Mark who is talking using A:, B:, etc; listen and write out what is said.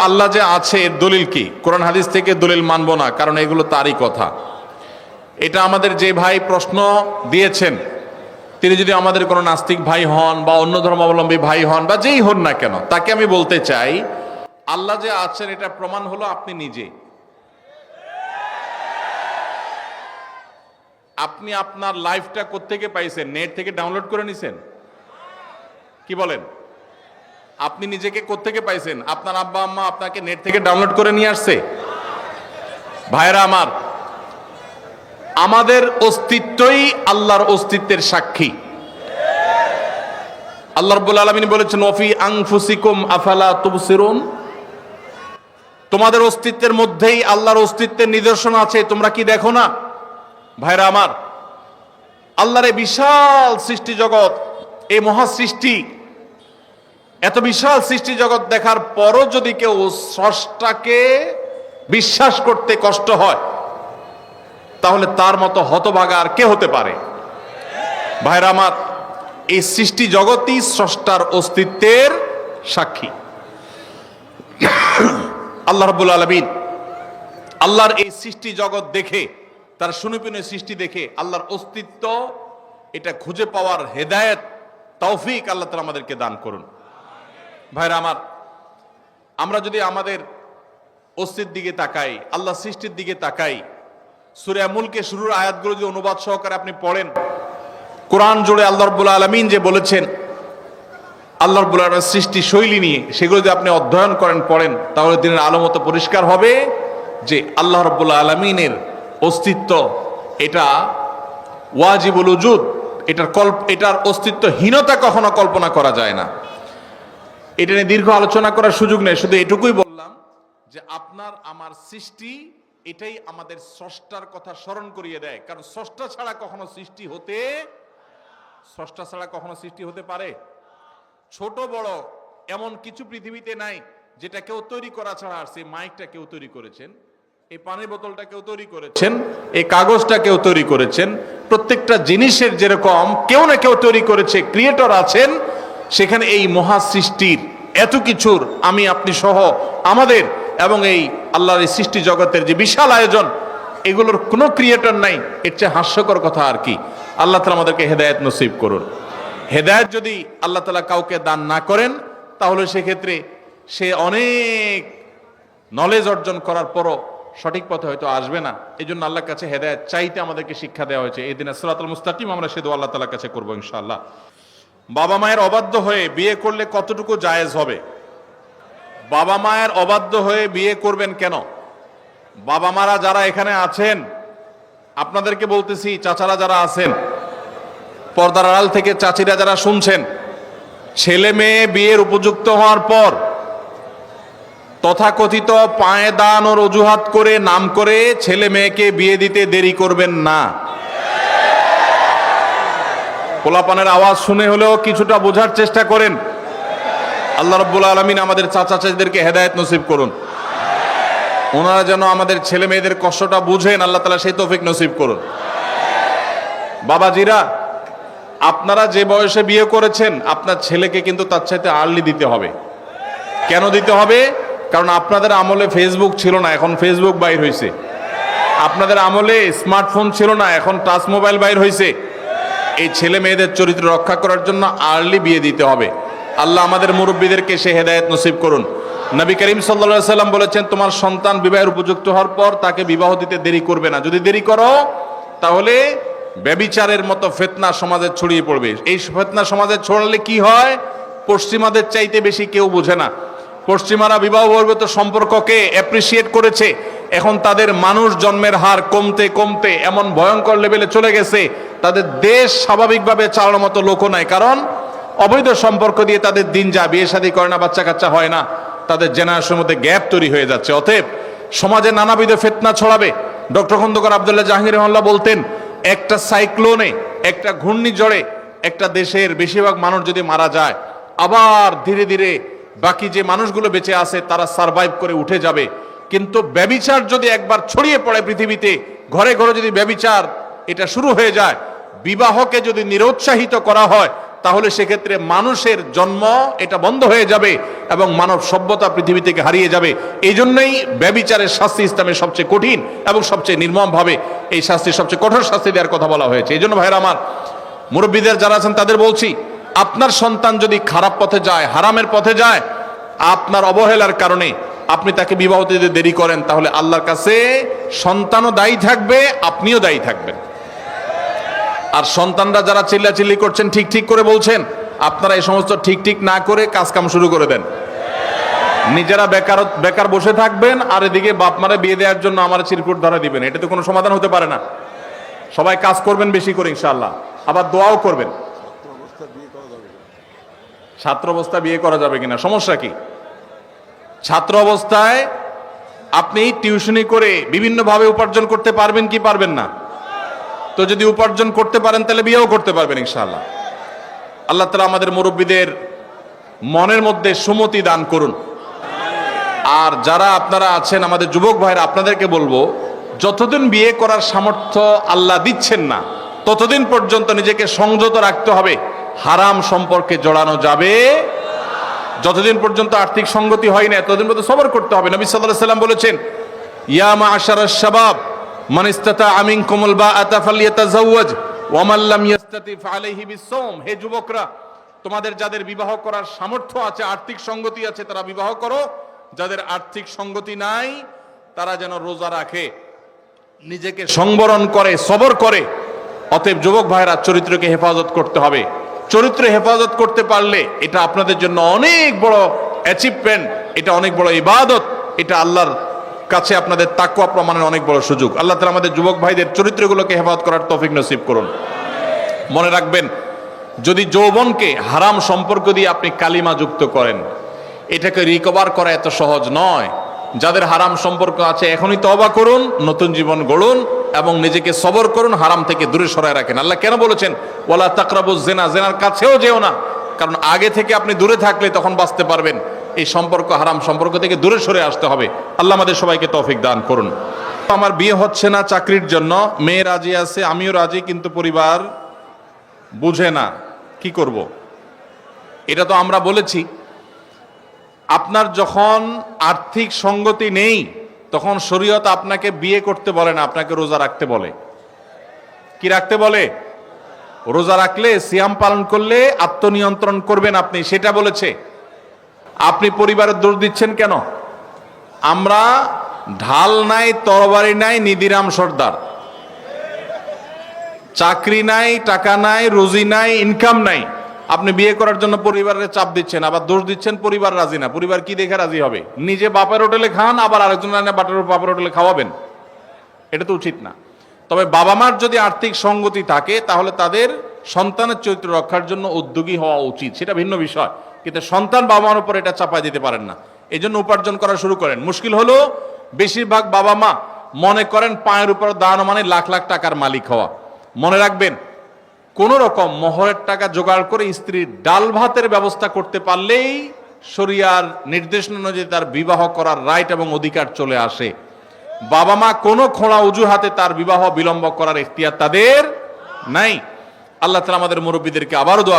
A: আল্লাহ যে আছে এর দলিল কি? কোরআন হাদিস থেকে দলিল মানবো না, কারণ এগুলো তারই কথা। এটা আমাদের যে ভাই প্রশ্ন দিয়েছেন, তিনি যদি আমাদের কোনো নাস্তিক ভাই হন বা অন্য ধর্মাবলম্বী ভাই হন বা যেই হন না কেন, তাকে আমি বলতে চাই, আল্লাহ যে আছেন এটা প্রমাণ হলো আপনি নিজে। আপনি আপনার লাইফটা কোত্থেকে পাইছেন? নেট থেকে ডাউনলোড করে নিছেন? কি বলেন? আপনি নিজেকে কোত্থেকে পাইছেন? আপনার আব্বা আম্মা আপনাকে নেট থেকে ডাউনলোড করে নিয়ে আসছে? ভাইরা আমার, আমাদের অস্তিত্বই আল্লাহর অস্তিত্বের সাক্ষী। আল্লাহ রাব্বুল আলামিন বলেছেন, ওয়াফি আনফুসিকুম আফালা তুবসিরুন, তোমাদের অস্তিত্বের মধ্যেই আল্লাহর অস্তিত্বের নিদর্শন আছে, তোমরা কি দেখো না? ভাইরা আমার, আল্লাহর এই বিশাল সৃষ্টি জগৎ, এই মহা সৃষ্টি, এত বিশাল সৃষ্টি জগৎ দেখার পরও যদি কেউ স্রষ্টাকে বিশ্বাস করতে কষ্ট হয়, তাহলে তার মতো হতভাগা আর কে হতে পারে? ভাইরা আমার, এই সৃষ্টি জগৎই স্রষ্টার অস্তিত্বের সাক্ষী। আল্লাহ রাব্বুল আলামিন আল্লাহর এই সৃষ্টি জগৎ দেখে, তার সুনিপুণ সৃষ্টি দেখে আল্লাহর অস্তিত্ব এটা খুঁজে পাওয়ার হেদায়েত, তৌফিক আল্লাহ তাআলা আমাদেরকে দান করুন। ভাইরা আমার, আমরা যদি আমাদের অস্তিত্বের দিকে তাকাই, আল্লাহ সৃষ্টির দিকে তাকাই, সূরা মুলকে শুরুর আয়াতগুলো যদি অনুবাদ সহকারে আপনি পড়েন, কোরআন জুড়ে আল্লাহ রাব্বুল আলামিন যে বলেছেন আল্লাহ রাব্বুল আলামিনের সৃষ্টি শৈলী নিয়ে, সেগুলো যদি আপনি অধ্যয়ন করেন, পড়েন, তাহলে দিনের আলো মতো পরিষ্কার হবে যে আল্লাহ রাব্বুল আলামিনের অস্তিত্ব এটা ওয়াজিবুল উজুদ, এটার অস্তিত্বহীনতা কখনো কল্পনা করা যায় না। এটা নিয়ে দীর্ঘ আলোচনা করার সুযোগ নেই, শুধু এটুকুই বললাম যে আপনার আমার সৃষ্টি এটাই আমাদের স্রষ্টার কথা স্মরণ করিয়ে দেয়। কারণ স্রষ্টা ছাড়া কখনো সৃষ্টি হতে পারে? ছোট বড় এমন কিছু পৃথিবীতে নাই যেটা কেউ তৈরি করা ছাড়া আসছে। মাইকটা কেউ তৈরি করেছেন, এই পানির বোতলটা কেউ তৈরি করেছেন, এই কাগজটা কেউ তৈরি করেছেন। প্রত্যেকটা জিনিসের যেরকম কেউ না কেউ তৈরি করেছে, ক্রিয়েটর আছেন, সেখানে এই মহা সৃষ্টির এত কিছুর আমি আপনি সহ আমাদের এবং এই আল্লাহর এই সৃষ্টি জগতের যে বিশাল আয়োজন, এগুলোর কোনো ক্রিয়েটর নাই। এর চেয়ে হাস্যকর কথা আর কি? আল্লাহ তাআলা আমাদেরকে হেদায়েত নসিব করুন। হেদায়েত যদি আল্লাহ তাআলা কাউকে দান না করেন, তাহলে সেক্ষেত্রে সে অনেক নলেজ অর্জন করার পরও সঠিক পথে হয়তো আসবে না। এই জন্য আল্লাহর কাছে হেদায়েত চাইতে আমাদেরকে শিক্ষা দেওয়া হয়েছে। এই দিনে সিরাতুল মুস্তাকিম আমরা সে দোয়া আল্লাহ তাআলার কাছে করবো ইনশাআল্লাহ। বাবা মায়ের অবাধ্য হয়ে বিয়ে করলে কতটুকু জায়েজ হবে? বাবা মায়ের অবাধ্য হয়ে বিয়ে করবেন কেন? বাবা মারা যারা এখানে আছেন, আপনাদেরকে বলতেছি, চাচারা যারা আছেন, পর্দার আড়াল থেকে চাচিরা যারা শুনছেন, ছেলে মেয়ে বিয়ের উপযুক্ত হওয়ার পর তথাকথিত পায়ে দান ও অজুহাত করে নাম করে ছেলে মেয়েকে বিয়ে দিতে দেরি করবেন না। পোলাপানের আওয়াজ শুনে হলেও কিছুটা বোঝার চেষ্টা করেন। আল্লাহ রাব্বুল আলামিন আমাদের চাচা চাচিদেরকে হেদায়েত নসিব করুন। ওনারা যেন আমাদের ছেলে মেয়েদের কষ্টটা বুঝেন, আল্লাহ তাআলা সেই তৌফিক নসিব করুন। বাবাজিরা, আপনারা যে বয়সে বিয়ে করেছেন, আপনার ছেলেকে কিন্তু তার চাইতে আর্লি দিতে হবে। কেন দিতে হবে? কারণ আপনাদের আমলে ফেসবুক ছিল না, এখন ফেসবুক বাইর হয়েছে। আপনাদের আমলে স্মার্টফোন ছিল না, এখন টাচ মোবাইল বাইর হয়েছে। এই ছেলে মেয়েদের চরিত্র রক্ষা করার জন্য আর্লি বিয়ে দিতে হবে। আল্লাহ আমাদের মুরব্বীদেরকে সে হেদায়েত নসিব করুন। নবী করিম সাল্লাল্লাহু আলাইহি সাল্লাম বলেছেন, তোমার সন্তান বিবাহের উপযুক্ত হওয়ার পর তাকে বিবাহ দিতে দেরি করবে না। যদি দেরি করো, তাহলে ব্যভিচারের মতো ফিতনা সমাজে ছড়িয়ে পড়বে। এই ফিতনা সমাজে ছড়ালে কি হয়? পশ্চিমাদের চাইতে বেশি কেউ বোঝে না। পশ্চিমারা বিবাহ বহির্ভূত সম্পর্ককে অ্যাপ্রিসিয়েট করেছে। এখন তাদের মানুষ জন্মের হার কমতে কমতে এমন ভয়ঙ্কর লেভেলে চলে গেছে, তাদের দেশ স্বাভাবিকভাবে চালানোর মতো লোকও নাই। কারণ অবৈধ সম্পর্ক দিয়ে তাদের দিন যায়, বিয়ে শাদী করে না, বাচ্চা কাচ্চা হয় না, তাদের জেনারেশনের মধ্যে গ্যাপ তৈরি হয়ে যাচ্ছে। অতএব সমাজে নানাবিধ ফিতনা ছড়াবে। ডক্টর খন্দকার আব্দুল্লাহ জাহাঙ্গীর রহমাতুল্লাহ বলতেন, একটা সাইক্লোনে, একটা ঘূর্ণিঝড়ে একটা দেশের বেশিরভাগ মানুষ যদি মারা যায়, আবার ধীরে ধীরে বাকি যে মানুষগুলো বেঁচে আছে তারা সারভাইভ করে উঠে যাবে। কিন্তু ব্যভিচার যদি একবার ছড়িয়ে পড়ে পৃথিবীতে, ঘরে ঘরে যদি ব্যভিচার এটা শুরু হয়ে যায়, বিবাহকে যদি নিরুৎসাহিত করা হয়, তাহলে সেক্ষেত্রে মানুষের জন্ম এটা বন্ধ হয়ে যাবে এবং মানব সভ্যতা পৃথিবী থেকে হারিয়ে যাবে। এই জন্যই ব্যভিচারের শাস্তি ইসলামের সবচেয়ে কঠিন এবং সবচেয়ে নির্মম ভাবে এই শাস্তি, সবচেয়ে কঠোর শাস্তি দেওয়ার কথা বলা হয়েছে। এই জন্য ভাইরা আমার, মুরব্বীদের যারা আছেন তাদের বলছি, আপনার সন্তান যদি খারাপ পথে যায়, হারামের পথে যায়, আপনার অবহেলার কারণে আপনি তাকে বিবাহ দিতে দেরি করেন, তাহলে আল্লাহর কাছে সন্তানও দায়ী থাকবে, আপনিও দায়ী থাকবেন। আর সন্তানরা যারা চিল্লাচিল্লি করছেন, ঠিক ঠিক করে বলছেন, আপনারা এই সমস্ত ঠিক ঠিক না করে কাজ কাম শুরু করে দেন। নিজেরা বেকার বসে থাকবেন, আর এদিকে বাপ মারা বিয়ে দেওয়ার জন্য আমার চিরকুট ধরা দিবেন। এটা তো কোনো সমাধান হতে পারে না। সবাই কাজ করবেন বেশি করে ইনশাআল্লাহ, আবার দোয়াও করবেন। ছাত্র অবস্থা বিয়ে করা যাবে কিনা, সমস্যা কি? ছাত্র অবস্থায় আপনি টিউশনি করে বিভিন্নভাবে উপার্জন করতে পারবেন কি পারবেন না? তো যদি উপার্জন করতে পারেন তাহলে বিয়েও করতে পারবেন ইনশাআল্লাহ। আল্লাহ তাআলা আমাদের মুরব্বীদের মনের মধ্যে সুমতি দান করুন। আর যারা আপনারা আছেন আমাদের যুবক ভাইরা, আপনাদেরকে বলবো, যতদিন বিয়ে করার সামর্থ্য আল্লাহ দিচ্ছেন না, ততদিন পর্যন্ত নিজেকে সংযত রাখতে হবে। হারাম সম্পর্কে জড়ানো যাবে যতদিন পর্যন্ত আর্থিক সঙ্গতি হয় না, ততদিন পর্যন্ত সবর করতে হবে। নবী সাল্লাল্লাহু আলাইহি ওয়াসাল্লাম বলেছেন, ইয়া মা'আশারাশ শাবাব মান ইসতাতাআ মিনকুমুল বাআতা ফালইয়াতাযাওয়াজ ওয়া মান লাম ইসতাতি ফাআলাইহি বিস-সাওম। হে যুবকরা, তোমাদের যাদের বিবাহ করার সামর্থ্য আছে, আর্থিক সঙ্গতি আছে, তারা বিবাহ করো। যাদের আর্থিক সঙ্গতি নাই তারা যেন রোজা রাখে, নিজেকে সংবরণ করে, সবর করে। অতএব যুবক ভাইরা, চরিত্রকে হেফাজত করতে হবে। চরিত্র হেফাজত করতে পারলে এটা আপনাদের জন্য অনেক বড় অ্যাচিভমেন্ট, এটা অনেক বড় ইবাদত, এটা আল্লাহর কাছে আপনাদের তাকওয়া প্রমাণের অনেক বড় সুযোগ। আল্লাহ তাআলা আমাদের যুবক ভাইদের চরিত্রগুলোকে হেফাজত করার তৌফিক নসিব করুন। মনে রাখবেন, যদি যৌবনকে হারাম সম্পর্ক দিয়ে আপনি কালিমা যুক্ত করেন, এটাকে রিকভার করা এত সহজ নয়। যাদের হারাম সম্পর্ক আছে এখনই তওবা করুন, নতুন জীবন গড়ুন এবং নিজেকে সবর করুন, হারাম থেকে দূরে সরায় রাখেন। আল্লাহ কেন বলেছেন ওয়ালা তাকরাবুজ জিনা, জিনার কাছেও যেও না? কারণ আগে থেকে আপনি দূরে থাকলে তখন বাঁচতে পারবেন। এই সম্পর্ক, হারাম সম্পর্ক থেকে দূরে সরে আসতে হবে। আল্লাহ আমাদের সবাইকে তৌফিক দান করুন। আমার বিয়ে হচ্ছে না চাকরির জন্য, মেয়ে রাজি আছে, আমিও রাজি, কিন্তু পরিবার বুঝে না, কি করব? এটা তো আমরা বলেছি, আপনার যখন আর্থিক সঙ্গতি নেই তখন শরীয়ত আপনাকে বিয়ে করতে বলে না, আপনাকে রোজা রাখতে বলে। কি রাখতে বলে? রোজা রাখলে, সিয়াম পালন করলে আত্মনিয়ন্ত্রণ করবেন আপনি, সেটা বলেছে। আপনি পরিবারের দোষ দিচ্ছেন কেন? আমরা ঢাল নাই, তরবারি নাই, নিদিরাম সর্দার। চাকরি নাই, টাকা নাই, রুজি নাই, ইনকাম নাই, আপনি বিয়ে করার জন্য পরিবারের চাপ দিচ্ছেন, আবার দোষ দিচ্ছেন পরিবার রাজি না। পরিবার কি দেখে রাজি হবে? নিজে বাপের হোটেলে খান, আবার আরেকজন বাপের হোটেলে খাওয়াবেন, এটা তো উচিত না। তবে বাবা মার যদি আর্থিক সঙ্গতি থাকে তাহলে তাদের সন্তানের চরিত্র রক্ষার জন্য উদ্যোগী হওয়া উচিত, সেটা ভিন্ন বিষয়। কিন্তু সন্তান বাবা মার উপর এটা চাপাই দিতে পারেন না। এই জন্য উপার্জন করা শুরু করেন। মুশকিল হলো বেশিরভাগ বাবা মা মনে করেন পায়ের উপর দাঁড়ানো মানে লাখ লাখ টাকার মালিক হওয়া। মনে রাখবেন, কোন রকম মোহরের টাকা জোগাড় করে স্ত্রীর ডাল ভাতের ব্যবস্থা করতে পারলেই শরিয়ার নির্দেশনা অনুযায়ী তার বিবাহ করার রাইট এবং অধিকার চলে আসে। বাবা মা কোনো খোঁড়া অজুহাতে তার বিবাহ বিলম্ব করার এখতিয়ার তাদের নাই। আল্লাহ তাআলা আমাদের মুরব্বীদেরকে আবারও দোয়া